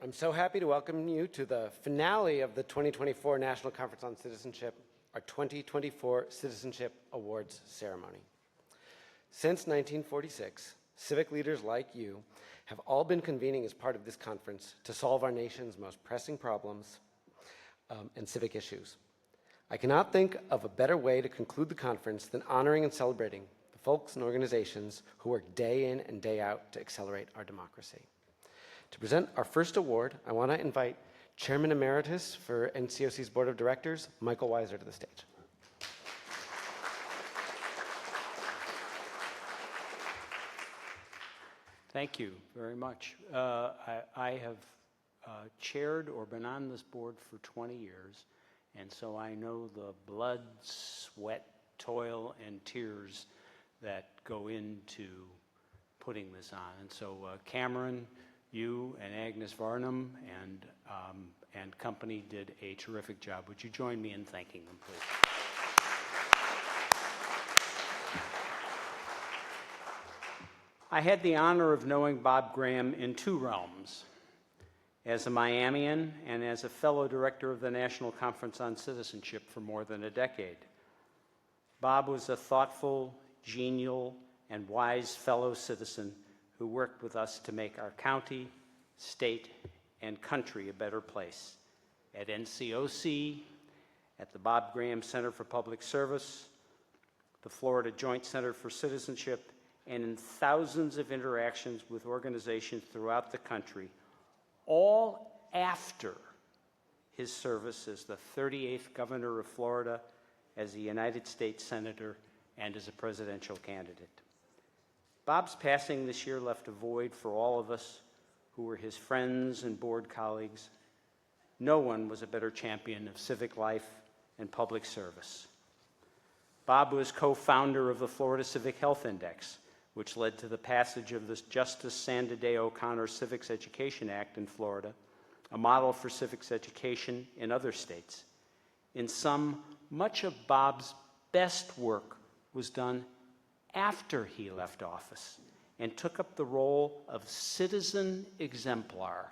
I'm so happy to welcome you to the finale of the 2024 National Conference on Citizenship, our 2024 Citizenship Awards ceremony. Since 1946, civic leaders like you have all been convening as part of this conference to solve our nation's most pressing problems and civic issues. I cannot think of a better way to conclude the conference than honoring and celebrating the folks and organizations who work day in and day out to accelerate our democracy. To present our first award, I want to invite Chairman Emeritus for NCoC's Board of Directors, Michael Weiser, to the stage. Thank you very much. I have chaired or been on this board for 20 years, and so I know the blood, sweat, toil, and tears that go into putting this on. And so Cameron, you and Agnes Varnum and company did a terrific job. Would you join me in thanking them, please? I had the honor of knowing Bob Graham in two realms, as a Miamian and as a fellow director of the National Conference on Citizenship for more than a decade. Bob was a thoughtful, genial, and wise fellow citizen who worked with us to make our county, state, and country a better place. At NCoC, at the Bob Graham Center for Public Service, the Florida Joint Center for Citizenship, and in thousands of interactions with organizations throughout the country, all after his service as the 38th governor of Florida, as a United States Senator, and as a presidential candidate. Bob's passing this year left a void for all of us who were his friends and board colleagues. No one was a better champion of civic life and public service. Bob was co-founder of the Florida Civic Health Index, which led to the passage of the Justice Sandra Day O'Connor Civics Education Act in Florida, a model for civics education in other states. In sum, much of Bob's best work was done after he left office and took up the role of citizen exemplar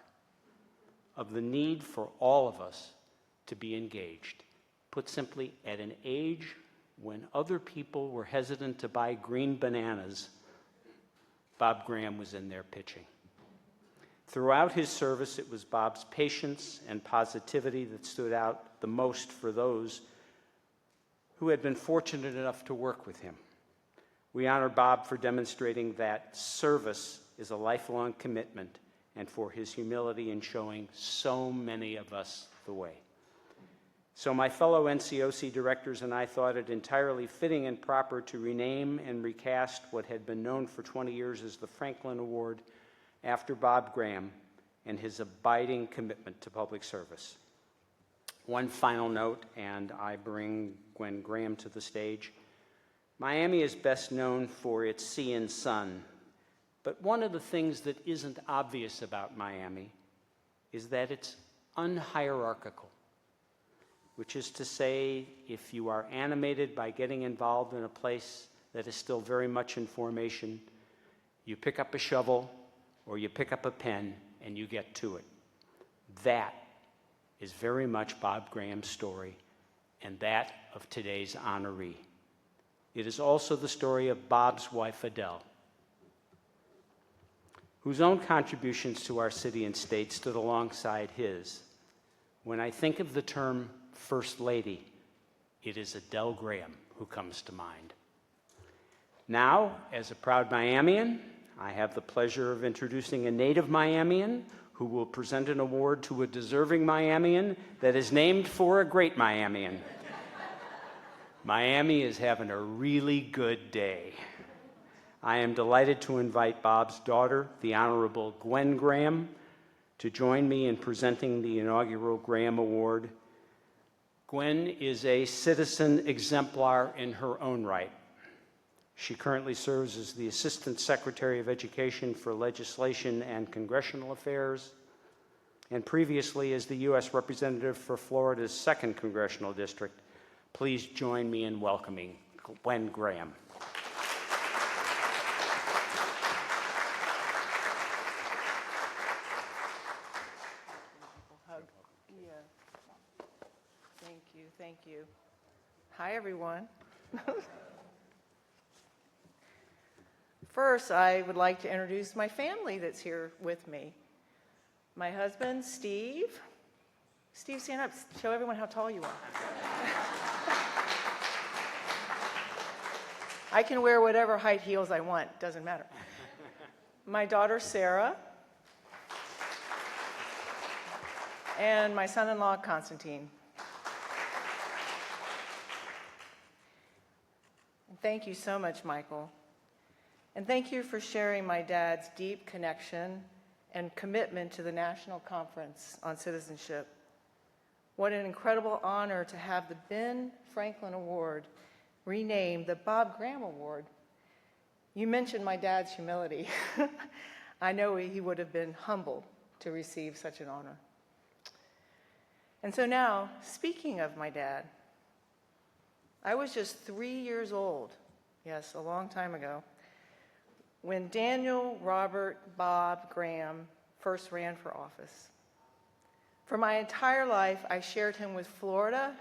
of the need for all of us to be engaged. Put simply, at an age when other people were hesitant to buy green bananas, Bob Graham was in there pitching. Throughout his service, it was Bob's patience and positivity that stood out the most for those who had been fortunate enough to work with him. We honor Bob for demonstrating that service is a lifelong commitment and for his humility in showing so many of us the way. So my fellow NCoC directors and I thought it entirely fitting and proper to rename and recast what had been known for 20 years as the Franklin Award after Bob Graham and his abiding commitment to public service. One final note, and I bring Gwen Graham to the stage. Miami is best known for its sea and sun, but one of the things that isn't obvious about Miami is that it's unhierarchical, which is to say, if you are animated by getting involved in a place that is still very much in formation, you pick up a shovel or you pick up a pen and you get to it. That is very much Bob Graham's story and that of today's honoree. It is also the story of Bob's wife, Adele, whose own contributions to our city and state stood alongside his. When I think of the term First Lady, it is Adele Graham who comes to mind. Now, as a proud Miamian, I have the pleasure of introducing a native Miamian who will present an award to a deserving Miamian that is named for a great Miamian. Miami is having a really good day. I am delighted to invite Bob's daughter, the Honorable Gwen Graham, to join me in presenting the inaugural Graham Award. Gwen is a citizen exemplar in her own right. She currently serves as the Assistant Secretary of Education for Legislation and Congressional Affairs, and previously as the U.S. Representative for Florida's 2nd Congressional District. Please join me in welcoming Gwen Graham. thank you. Hi, everyone. First, I would like to introduce my family that's here with me. My husband, Steve. Steve, stand up, show everyone how tall you are. I can wear whatever height heels I want, doesn't matter. My daughter, Sarah. And my son-in-law, Constantine. Thank you so much, Michael. And thank you for sharing my dad's deep connection and commitment to the National Conference on Citizenship. What an incredible honor to have the Ben Franklin Award renamed the Bob Graham Award. You mentioned my dad's humility. I know he would have been humbled to receive such an honor. And so now, speaking of my dad, I was just 3 years old, yes, a long time ago, when Daniel Robert Bob Graham first ran for office. For my entire life, I shared him with Florida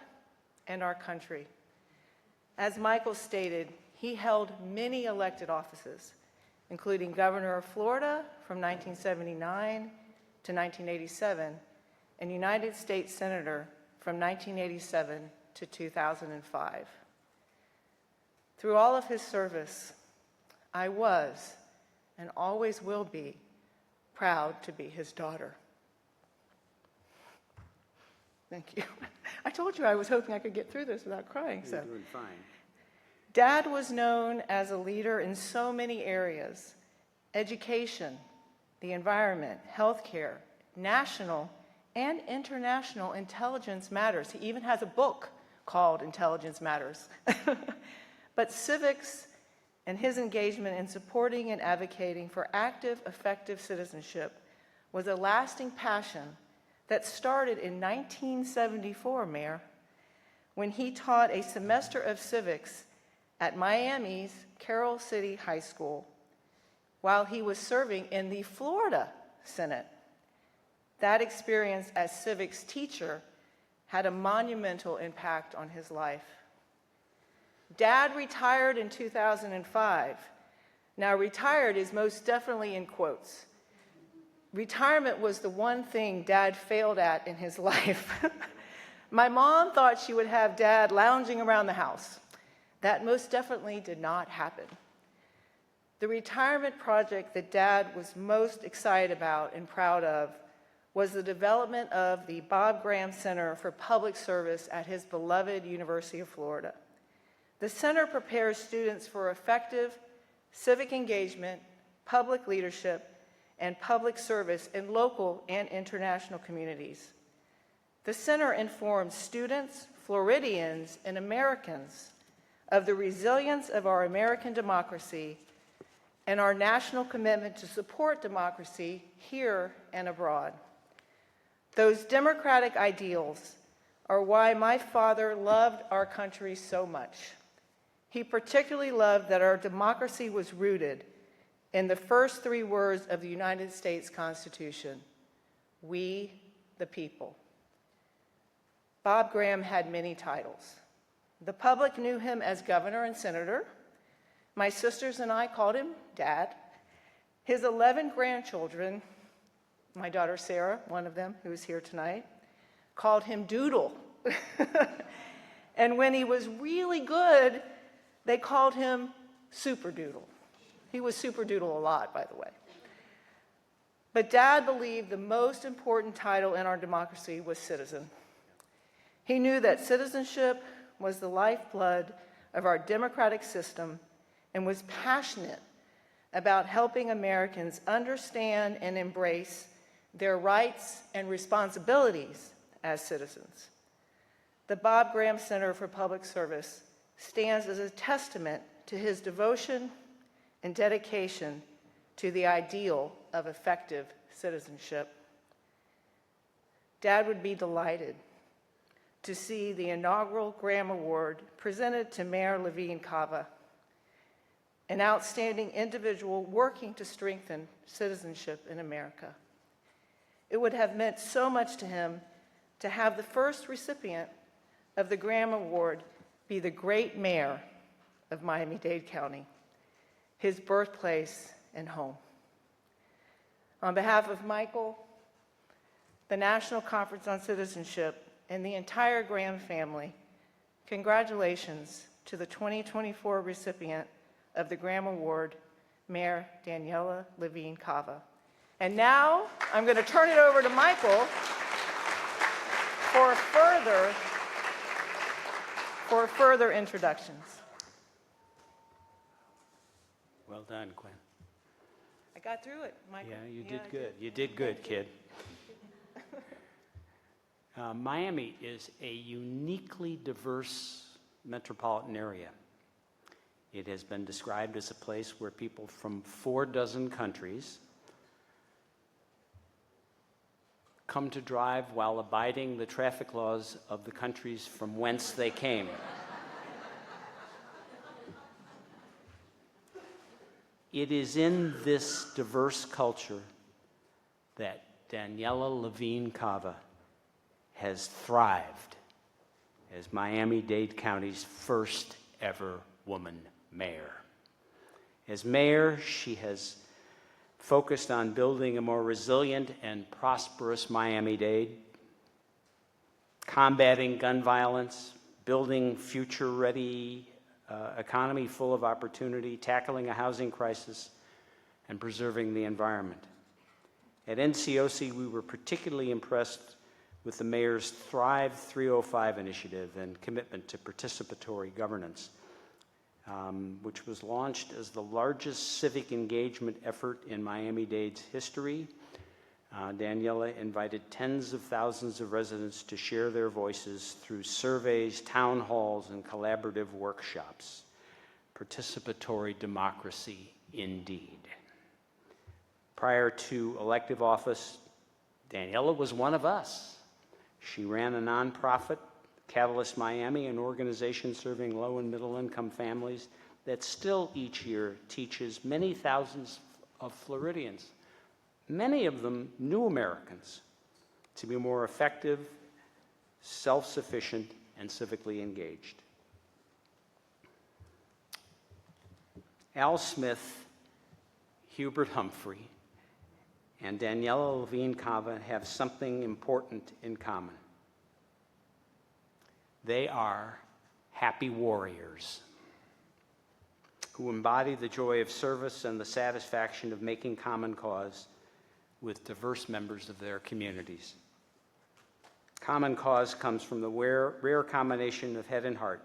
and our country. As Michael stated, he held many elected offices, including Governor of Florida from 1979 to 1987, and United States Senator from 1987 to 2005. Through all of his service, I was, and always will be, proud to be his daughter. Thank you. I told you I was hoping I could get through this without crying. You're doing fine. Dad was known as a leader in so many areas: education, the environment, healthcare, national and international intelligence matters. He even has a book called Intelligence Matters. But civics and his engagement in supporting and advocating for active, effective citizenship was a lasting passion that started in 1974, Mayor, when he taught a semester of civics at Miami's Carroll City High School while he was serving in the Florida Senate. That experience as civics teacher had a monumental impact on his life. Dad retired in 2005. Now, retired is most definitely in quotes. Retirement was the one thing Dad failed at in his life. My mom thought she would have Dad lounging around the house. That most definitely did not happen. The retirement project that Dad was most excited about and proud of was the development of the Bob Graham Center for Public Service at his beloved University of Florida. The center prepares students for effective civic engagement, public leadership, and public service in local and international communities. The center informs students, Floridians, and Americans of the resilience of our American democracy and our national commitment to support democracy here and abroad. Those democratic ideals are why my father loved our country so much. He particularly loved that our democracy was rooted in the first three words of the United States Constitution: we the people. Bob Graham had many titles. The public knew him as governor and senator. My sisters and I called him Dad. His 11 grandchildren, my daughter Sarah, one of them who is here tonight, called him Doodle. And when he was really good, they called him Super Doodle. He was Super Doodle a lot, by the way. But Dad believed the most important title in our democracy was citizen. He knew that citizenship was the lifeblood of our democratic system and was passionate about helping Americans understand and embrace their rights and responsibilities as citizens. The Bob Graham Center for Public Service stands as a testament to his devotion and dedication to the ideal of effective citizenship. Dad would be delighted to see the inaugural Graham Award presented to Mayor Levine Cava, an outstanding individual working to strengthen citizenship in America. It would have meant so much to him to have the first recipient of the Graham Award be the great mayor of Miami-Dade County, his birthplace and home. On behalf of Michael, the National Conference on Citizenship, and the entire Graham family, congratulations to the 2024 recipient of the Graham Award, Mayor Daniella Levine Cava. And now I'm going to turn it over to Michael for further introductions. Well done, Gwen. I got through it, Michael. Yeah, you did good. You did good, kid. Miami is a uniquely diverse metropolitan area. It has been described as a place where people from 46 countries come to drive while abiding the traffic laws of the countries from whence they came. It is in this diverse culture that Daniella Levine Cava has thrived as Miami-Dade County's first ever woman mayor. As mayor, she has focused on building a more resilient and prosperous Miami-Dade, combating gun violence, building future-ready economy full of opportunity, tackling a housing crisis, and preserving the environment. At NCoC, we were particularly impressed with the mayor's Thrive 305 initiative and commitment to participatory governance, which was launched as the largest civic engagement effort in Miami-Dade's history. Daniella invited tens of thousands of residents to share their voices through surveys, town halls, and collaborative workshops. Participatory democracy, indeed. Prior to elective office, Daniella was one of us. She ran a nonprofit, Catalyst Miami, an organization serving low and middle income families that still each year teaches many thousands of Floridians, many of them new Americans, to be more effective, self-sufficient, and civically engaged. Al Smith, Hubert Humphrey, and Daniella Levine Cava have something important in common. They are happy warriors who embody the joy of service and the satisfaction of making common cause with diverse members of their communities. Common cause comes from the rare combination of head and heart.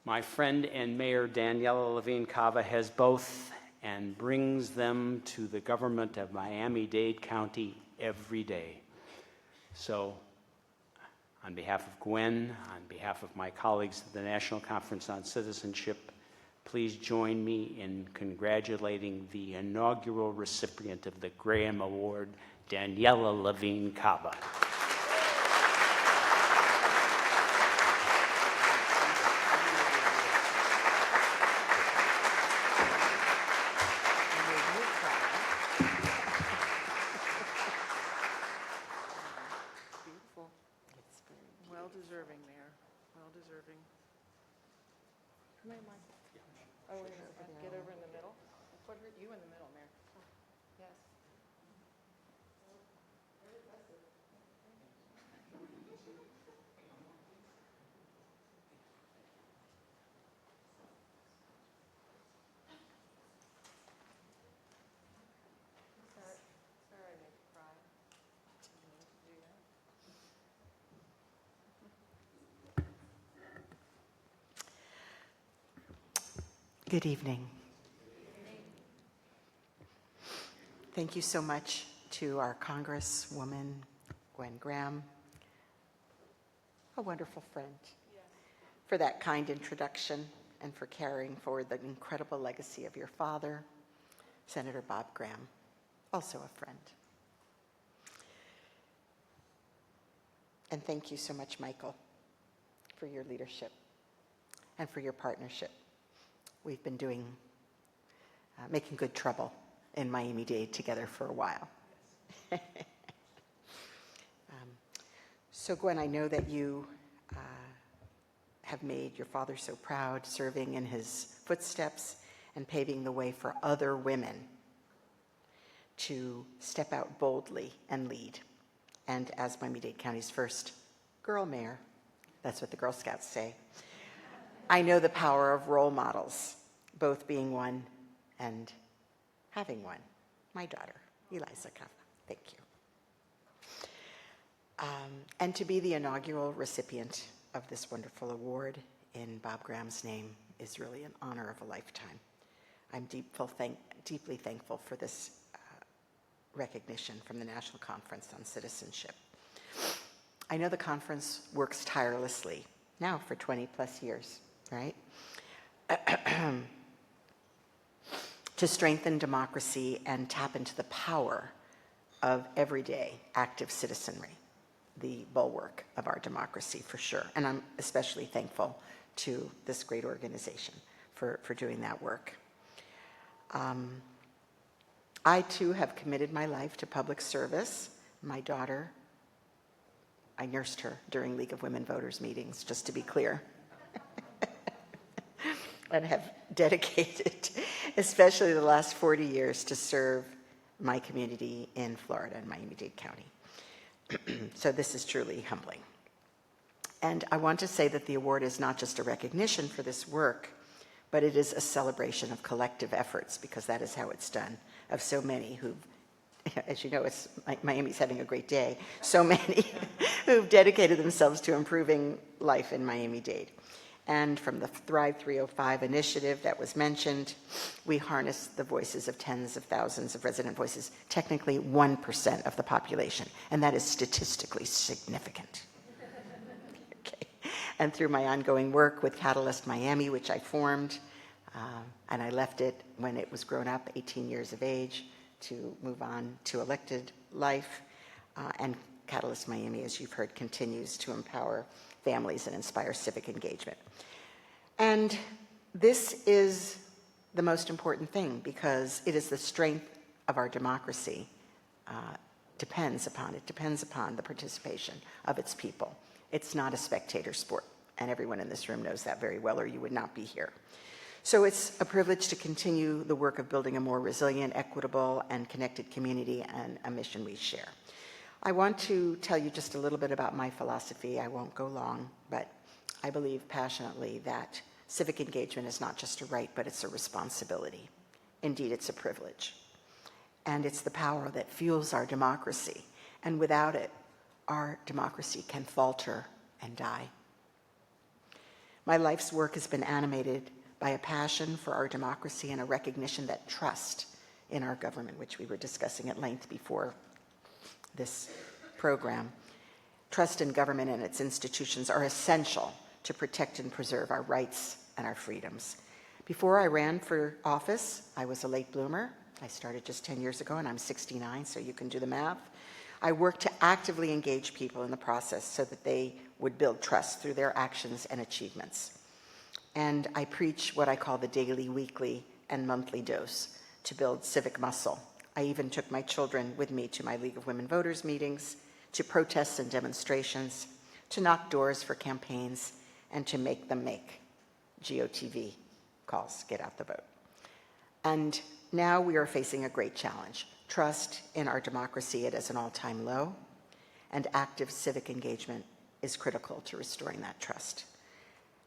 My friend and Mayor Daniella Levine Cava has both and brings them to the government of Miami-Dade County every day. So, on behalf of Gwen, on behalf of my colleagues at the National Conference on Citizenship, please join me in congratulating the inaugural recipient of the Graham Award, Daniella Levine Cava. Beautiful. Well deserving, Mayor. Well deserving. Come here, Mike. Oh, we're gonna get over in the middle? Put you in the middle, Mayor. Yes. Sorry I made you cry. Didn't mean to do that. Good evening. Thank you so much to our Congresswoman, Gwen Graham, a wonderful friend, for that kind introduction and for carrying forward the incredible legacy of your father, Senator Bob Graham, also a friend. And thank you so much, Michael, for your leadership and for your partnership. We've been making good trouble in Miami-Dade together for a while. So Gwen, I know that you have made your father so proud, serving in his footsteps and paving the way for other women to step out boldly and lead. And as Miami-Dade County's first girl mayor, that's what the Girl Scouts say, I know the power of role models, both being one and having one. My daughter, Eliza Cava. Thank you. And to be the inaugural recipient of this wonderful award in Bob Graham's name is really an honor of a lifetime. I'm deeply thankful for this recognition from the National Conference on Citizenship. I know the conference works tirelessly now for 20 plus years, right? To strengthen democracy and tap into the power of everyday active citizenry, the bulwark of our democracy for sure. And I'm especially thankful to this great organization for doing that work. I too have committed my life to public service. My daughter, I nursed her during League of Women Voters meetings, just to be clear. And have dedicated, especially the last 40 years, to serve my community in Florida and Miami-Dade County. So this is truly humbling. And I want to say that the award is not just a recognition for this work, but it is a celebration of collective efforts, because that is how it's done, of so many who've, as you know, Miami's having a great day, so many who've dedicated themselves to improving life in Miami-Dade. And from the Thrive 305 initiative that was mentioned, we harness the voices of tens of thousands of resident voices, technically 1% of the population, and that is statistically significant. Okay. And through my ongoing work with Catalyst Miami, which I formed, and I left it when it was grown up, 18 years of age, to move on to elected life, and Catalyst Miami, as you've heard, continues to empower families and inspire civic engagement. And this is the most important thing, because it is the strength of our democracy depends upon the participation of its people. It's not a spectator sport, and everyone in this room knows that very well, or you would not be here. So it's a privilege to continue the work of building a more resilient, equitable, and connected community, and a mission we share. I want to tell you just a little bit about my philosophy. I won't go long, but I believe passionately that civic engagement is not just a right, but it's a responsibility. Indeed, it's a privilege. And it's the power that fuels our democracy. And without it, our democracy can falter and die. My life's work has been animated by a passion for our democracy and a recognition that trust in our government, which we were discussing at length before this program, trust in government and its institutions are essential to protect and preserve our rights and our freedoms. Before I ran for office, I was a late bloomer. I started just 10 years ago, and I'm 69, so you can do the math. I worked to actively engage people in the process so that they would build trust through their actions and achievements. And I preach what I call the daily, weekly, and monthly dose to build civic muscle. I even took my children with me to my League of Women Voters meetings, to protests and demonstrations, to knock doors for campaigns, and to make them make GOTV calls, get out the vote. And now we are facing a great challenge. Trust in our democracy is at an all-time low, and active civic engagement is critical to restoring that trust.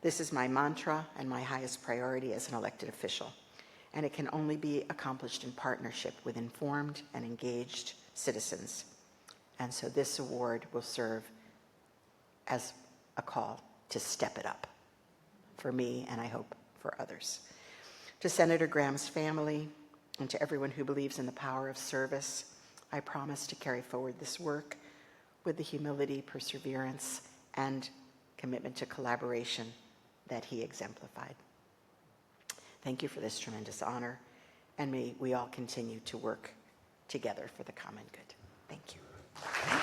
This is my mantra and my highest priority as an elected official, and it can only be accomplished in partnership with informed and engaged citizens. And so this award will serve as a call to step it up for me, and I hope for others. To Senator Graham's family and to everyone who believes in the power of service, I promise to carry forward this work with the humility, perseverance, and commitment to collaboration that he exemplified. Thank you for this tremendous honor, and may we all continue to work together for the common good. Thank you.